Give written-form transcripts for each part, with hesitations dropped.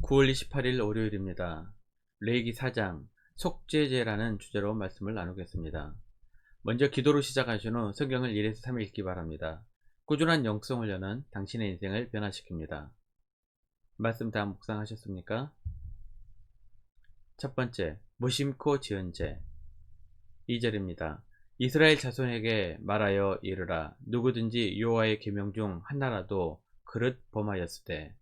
9월 28일 월요일입니다. 레위기 4장 속죄제라는 주제로 말씀을 나누겠습니다. 먼저 기도로 시작하신 후 성경을 1에서 3 읽기 바랍니다. 꾸준한 영성 훈련은 당신의 인생을 변화시킵니다. 말씀 다 묵상하셨습니까? 첫 번째, 무심코 지은 죄. 2절입니다. 이스라엘 자손에게 말하여 이르라. 누구든지 여호와의 계명 중 하나라도 그릇 범하였을 때.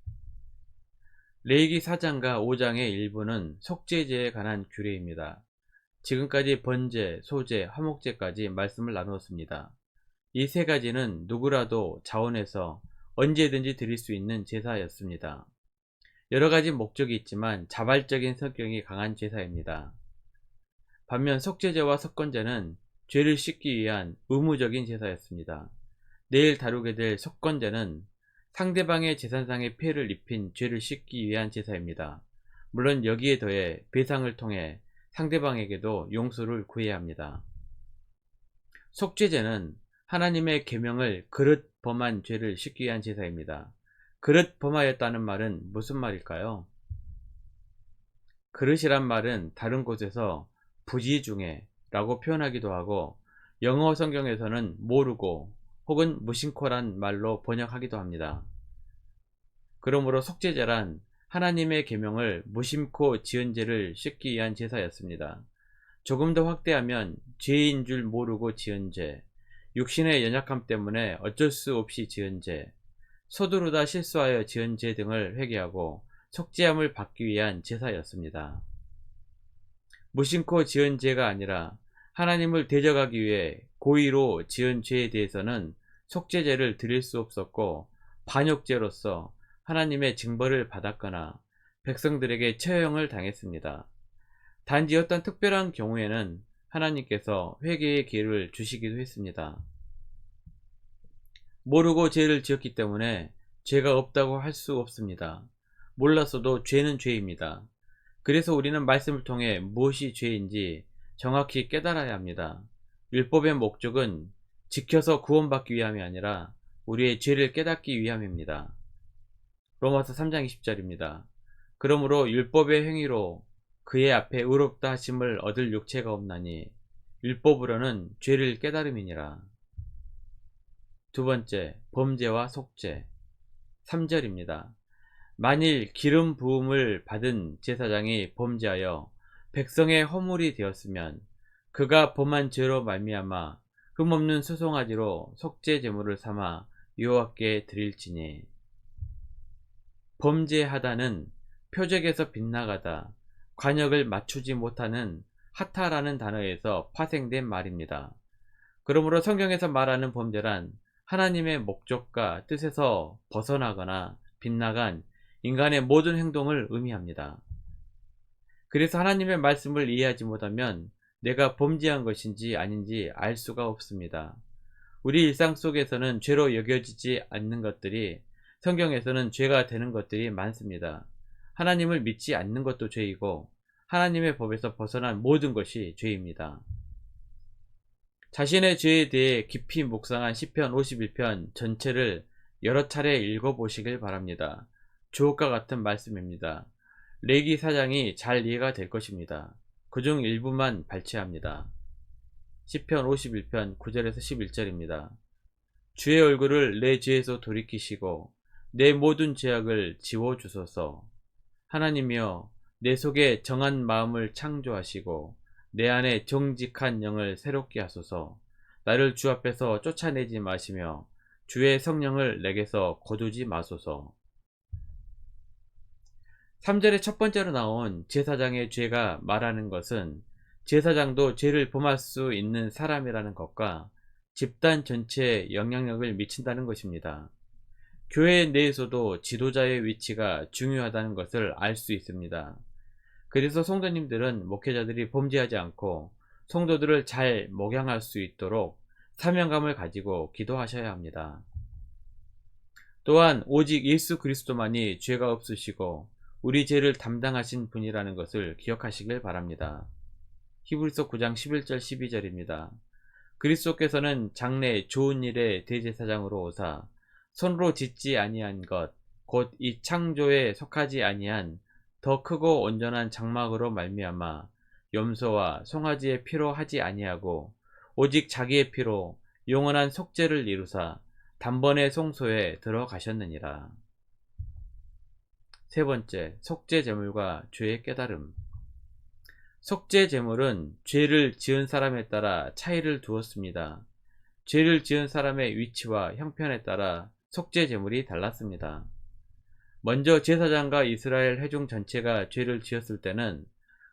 레위기 4장과 5장의 일부는 속죄제에 관한 규례입니다. 지금까지 번제, 소제, 화목제까지 말씀을 나누었습니다. 이 세 가지는 누구라도 자원해서 언제든지 드릴 수 있는 제사였습니다. 여러 가지 목적이 있지만 자발적인 성격이 강한 제사입니다. 반면 속죄제와 속건제는 죄를 씻기 위한 의무적인 제사였습니다. 내일 다루게 될 속건제는 상대방의 재산상의 피해를 입힌 죄를 씻기 위한 제사입니다. 물론 여기에 더해 배상을 통해 상대방에게도 용서를 구해야 합니다. 속죄제는 하나님의 계명을 그릇 범한 죄를 씻기 위한 제사입니다. 그릇 범하였다는 말은 무슨 말일까요? 그릇이란 말은 다른 곳에서 부지 중에 라고 표현하기도 하고, 영어 성경에서는 모르고 혹은 무심코란 말로 번역하기도 합니다. 그러므로 속죄제란 하나님의 계명을 무심코 지은 죄를 씻기 위한 제사였습니다. 조금 더 확대하면 죄인 줄 모르고 지은 죄, 육신의 연약함 때문에 어쩔 수 없이 지은 죄, 서두르다 실수하여 지은 죄 등을 회개하고 속죄함을 받기 위한 제사였습니다. 무심코 지은 죄가 아니라 하나님을 대적하기 위해 고의로 지은 죄에 대해서는 속죄제를 드릴 수 없었고, 반역죄로서 하나님의 징벌을 받았거나 백성들에게 처형을 당했습니다. 단지 어떤 특별한 경우에는 하나님께서 회개의 기회를 주시기도 했습니다. 모르고 죄를 지었기 때문에 죄가 없다고 할 수 없습니다. 몰랐어도 죄는 죄입니다. 그래서 우리는 말씀을 통해 무엇이 죄인지 정확히 깨달아야 합니다. 율법의 목적은 지켜서 구원받기 위함이 아니라 우리의 죄를 깨닫기 위함입니다. 로마서 3장 20절입니다. 그러므로 율법의 행위로 그의 앞에 의롭다 하심을 얻을 육체가 없나니 율법으로는 죄를 깨달음이니라. 두 번째, 범죄와 속죄. 3절입니다. 만일 기름 부음을 받은 제사장이 범죄하여 백성의 허물이 되었으면 그가 범한 죄로 말미암아 흠없는 소송아지로 속죄 제물을 삼아 여호와께 드릴지니. 범죄하다는 표적에서 빗나가다, 관역을 맞추지 못하는 하타라는 단어에서 파생된 말입니다. 그러므로 성경에서 말하는 범죄란 하나님의 목적과 뜻에서 벗어나거나 빗나간 인간의 모든 행동을 의미합니다. 그래서 하나님의 말씀을 이해하지 못하면 내가 범죄한 것인지 아닌지 알 수가 없습니다. 우리 일상 속에서는 죄로 여겨지지 않는 것들이 성경에서는 죄가 되는 것들이 많습니다. 하나님을 믿지 않는 것도 죄이고 하나님의 법에서 벗어난 모든 것이 죄입니다. 자신의 죄에 대해 깊이 묵상한 시편 51편 전체를 여러 차례 읽어보시길 바랍니다. 주옥과 같은 말씀입니다. 레위기 4장이 잘 이해가 될 것입니다. 그중 일부만 발췌합니다. 시편 51편 9절에서 11절입니다. 주의 얼굴을 내 죄에서 돌이키시고 내 모든 죄악을 지워주소서. 하나님이여, 내 속에 정한 마음을 창조하시고 내 안에 정직한 영을 새롭게 하소서. 나를 주 앞에서 쫓아내지 마시며 주의 성령을 내게서 거두지 마소서. 3절의 첫 번째로 나온 제사장의 죄가 말하는 것은 제사장도 죄를 범할 수 있는 사람이라는 것과 집단 전체에 영향력을 미친다는 것입니다. 교회 내에서도 지도자의 위치가 중요하다는 것을 알 수 있습니다. 그래서 성도님들은 목회자들이 범죄하지 않고 성도들을 잘 목양할 수 있도록 사명감을 가지고 기도하셔야 합니다. 또한 오직 예수 그리스도만이 죄가 없으시고 우리 죄를 담당하신 분이라는 것을 기억하시길 바랍니다. 히브리서 9장 11절 12절입니다. 그리스도께서는 장래 좋은 일의 대제사장으로 오사 손으로 짓지 아니한 것 곧 이 창조에 속하지 아니한 더 크고 온전한 장막으로 말미암아 염소와 송아지의 피로 하지 아니하고 오직 자기의 피로 영원한 속죄를 이루사 단번에 송소에 들어가셨느니라. 세 번째, 속죄 제물과 죄의 깨달음. 속죄 제물은 죄를 지은 사람에 따라 차이를 두었습니다. 죄를 지은 사람의 위치와 형편에 따라 속죄 제물이 달랐습니다. 먼저 제사장과 이스라엘 회중 전체가 죄를 지었을 때는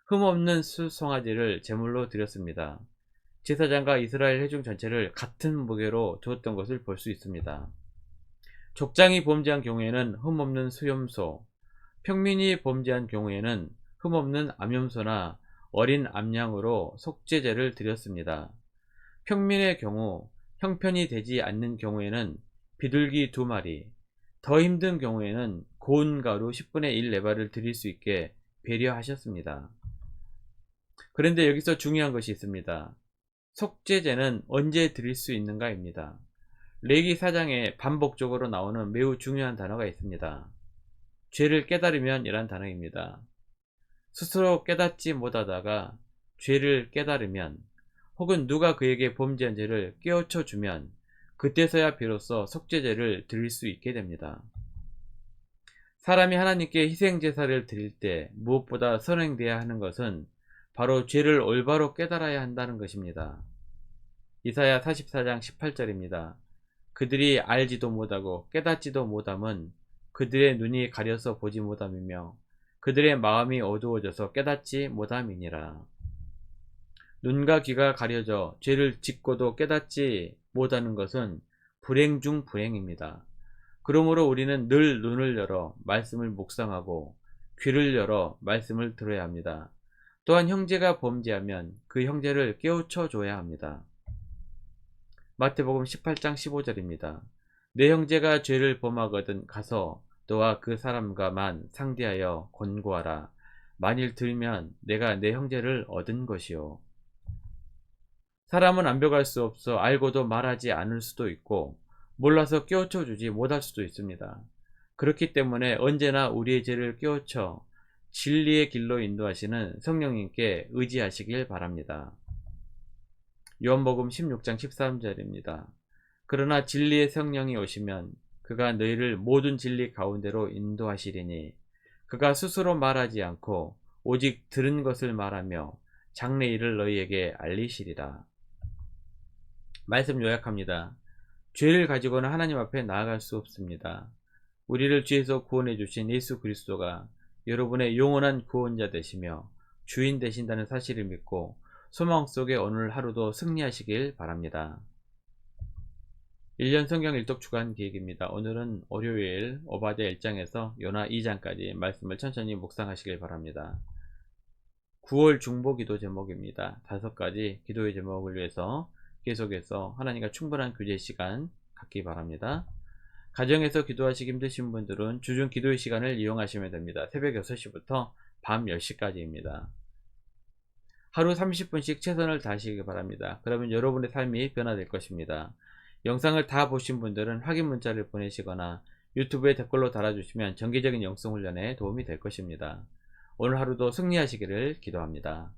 흠없는 수송아지를 제물로 드렸습니다. 제사장과 이스라엘 회중 전체를 같은 무게로 두었던 것을 볼 수 있습니다. 족장이 범죄한 경우에는 흠없는 수염소, 평민이 범죄한 경우에는 흠없는 암염소나 어린 암양으로 속죄제를 드렸습니다. 평민의 경우 형편이 되지 않는 경우에는 비둘기 2마리, 더 힘든 경우에는 고운 가루 10분의 1 레바를 드릴 수 있게 배려하셨습니다. 그런데 여기서 중요한 것이 있습니다. 속죄제는 언제 드릴 수 있는가입니다. 레위 4장에 반복적으로 나오는 매우 중요한 단어가 있습니다. 죄를 깨달으면 이란 단어입니다. 스스로 깨닫지 못하다가 죄를 깨달으면 혹은 누가 그에게 범죄한 죄를 깨우쳐 주면 그때서야 비로소 속죄제를 드릴 수 있게 됩니다. 사람이 하나님께 희생제사를 드릴 때 무엇보다 선행되어야 하는 것은 바로 죄를 올바로 깨달아야 한다는 것입니다. 이사야 44장 18절입니다. 그들이 알지도 못하고 깨닫지도 못함은 그들의 눈이 가려서 보지 못함이며 그들의 마음이 어두워져서 깨닫지 못함이니라. 눈과 귀가 가려져 죄를 짓고도 깨닫지 못하는 것은 불행 중 불행입니다. 그러므로 우리는 늘 눈을 열어 말씀을 묵상하고 귀를 열어 말씀을 들어야 합니다. 또한 형제가 범죄하면 그 형제를 깨우쳐 줘야 합니다. 마태복음 18장 15절입니다. 내 형제가 죄를 범하거든 가서 너와 그 사람과만 상대하여 권고하라. 만일 들면 내가 내 형제를 얻은 것이요. 사람은 완벽할 수 없어 알고도 말하지 않을 수도 있고 몰라서 깨우쳐 주지 못할 수도 있습니다. 그렇기 때문에 언제나 우리의 죄를 깨우쳐 진리의 길로 인도하시는 성령님께 의지하시길 바랍니다. 요한복음 16장 13절입니다. 그러나 진리의 성령이 오시면 그가 너희를 모든 진리 가운데로 인도하시리니 그가 스스로 말하지 않고 오직 들은 것을 말하며 장래 일을 너희에게 알리시리라. 말씀 요약합니다. 죄를 가지고는 하나님 앞에 나아갈 수 없습니다. 우리를 죄에서 구원해 주신 예수 그리스도가 여러분의 영원한 구원자 되시며 주인 되신다는 사실을 믿고 소망 속에 오늘 하루도 승리하시길 바랍니다. 1년 성경 일독 주간 기획입니다. 오늘은 월요일 오바댜 1장에서 요나 2장까지 말씀을 천천히 묵상하시길 바랍니다. 9월 중보 기도 제목입니다. 5가지 기도의 제목을 위해서 계속해서 하나님과 충분한 교제 시간 갖기 바랍니다. 가정에서 기도하시기 힘드신 분들은 주중 기도의 시간을 이용하시면 됩니다. 새벽 6시부터 밤 10시까지입니다. 하루 30분씩 최선을 다하시기 바랍니다. 그러면 여러분의 삶이 변화될 것입니다. 영상을 다 보신 분들은 확인 문자를 보내시거나 유튜브에 댓글로 달아주시면 정기적인 영성 훈련에 도움이 될 것입니다. 오늘 하루도 승리하시기를 기도합니다.